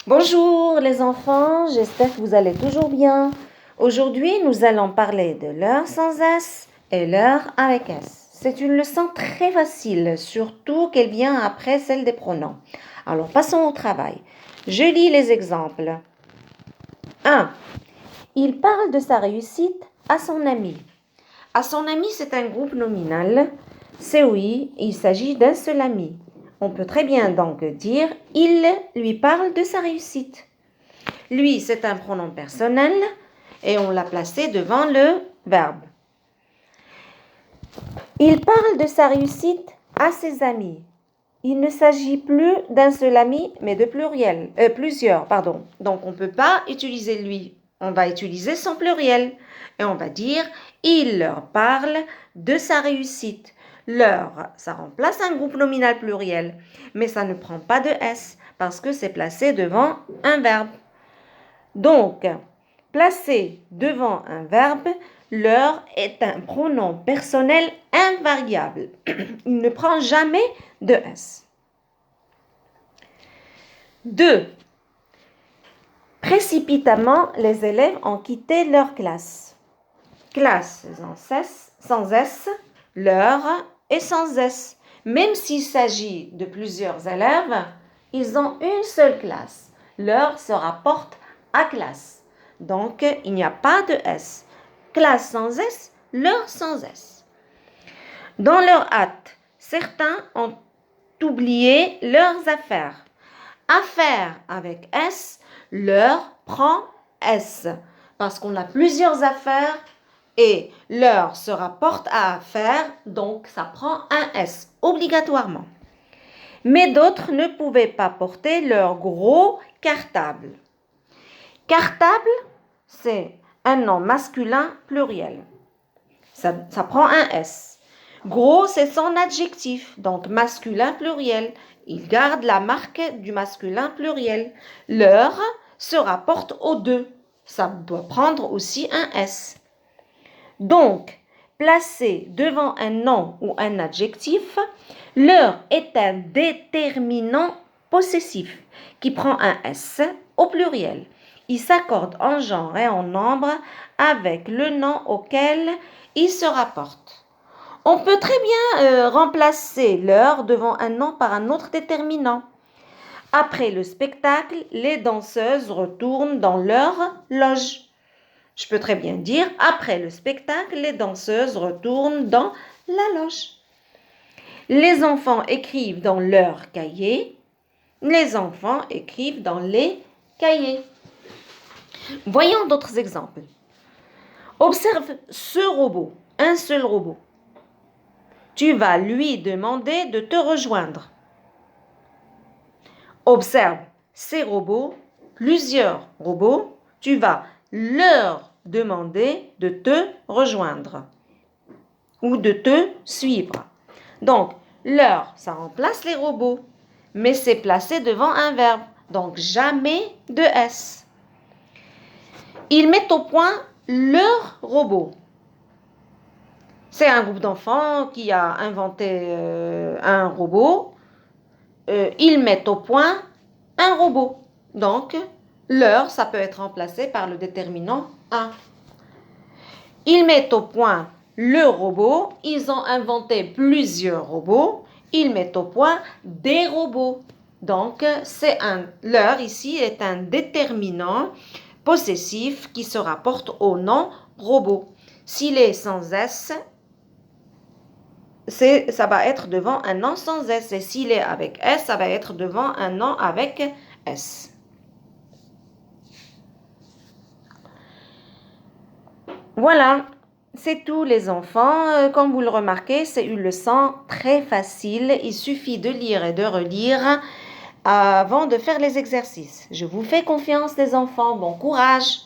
Bonjour les enfants, j'espère que vous allez toujours bien. Aujourd'hui, nous allons parler de l'heure sans S et l'heure avec S. C'est une leçon très facile, surtout qu'elle vient après celle des pronoms. Alors, passons au travail. Je lis les exemples. 1. Il parle de sa réussite à son ami. À son ami, c'est un groupe nominal. C'est oui, il s'agit d'un seul ami. On peut très bien donc dire « il lui parle de sa réussite ». Lui, c'est un pronom personnel et on l'a placé devant le verbe. Il parle de sa réussite à ses amis. Il ne s'agit plus d'un seul ami, mais de plusieurs. Donc, on ne peut pas utiliser lui. On va utiliser son pluriel. Et on va dire, il leur parle de sa réussite. Leur, ça remplace un groupe nominal pluriel. Mais ça ne prend pas de S, parce que c'est placé devant un verbe. Donc, placé devant un verbe, leur est un pronom personnel invariable. Il ne prend jamais de S. 2. Précipitamment, les élèves ont quitté leur classe. Classe sans S, leur est sans S. Même s'il s'agit de plusieurs élèves, ils ont une seule classe. Leur se rapporte à classe. Donc, il n'y a pas de S. Classe sans S, leur sans S. Dans leur hâte, certains ont oublié leurs affaires. Affaires avec S, leur prend S. Parce qu'on a plusieurs affaires et leur se rapporte à affaires, donc ça prend un S, obligatoirement. Mais d'autres ne pouvaient pas porter leur gros cartable. Cartable, c'est un nom masculin pluriel. Ça prend un S. Gros, c'est son adjectif, donc masculin pluriel. Il garde la marque du masculin pluriel. Leur se rapporte aux deux. Ça doit prendre aussi un S. Donc, placé devant un nom ou un adjectif, leur est un déterminant possessif qui prend un S au pluriel. Il s'accorde en genre et en nombre avec le nom auquel il se rapporte. On peut très bien remplacer leur devant un nom par un autre déterminant. Après le spectacle, les danseuses retournent dans leur loge. Je peux très bien dire, après le spectacle, les danseuses retournent dans la loge. Les enfants écrivent dans leur cahier. Les enfants écrivent dans les cahiers. Voyons d'autres exemples. Observe ce robot, un seul robot. Tu vas lui demander de te rejoindre. Observe ces robots, plusieurs robots. Tu vas leur demander de te rejoindre ou de te suivre. Donc, leur, ça remplace les robots, mais c'est placé devant un verbe. Donc, jamais de S. Ils mettent au point leur robot. C'est un groupe d'enfants qui a inventé un robot. Ils mettent au point un robot. Donc, leur, ça peut être remplacé par le déterminant un. Ils mettent au point le robot. Ils ont inventé plusieurs robots. Ils mettent au point des robots. Donc, leur ici est un déterminant possessif qui se rapporte au nom robot. S'il est sans S, ça va être devant un nom sans S. Et s'il est avec S, ça va être devant un nom avec S. Voilà, c'est tout les enfants. Comme vous le remarquez, c'est une leçon très facile. Il suffit de lire et de relire avant de faire les exercices. Je vous fais confiance les enfants. Bon courage!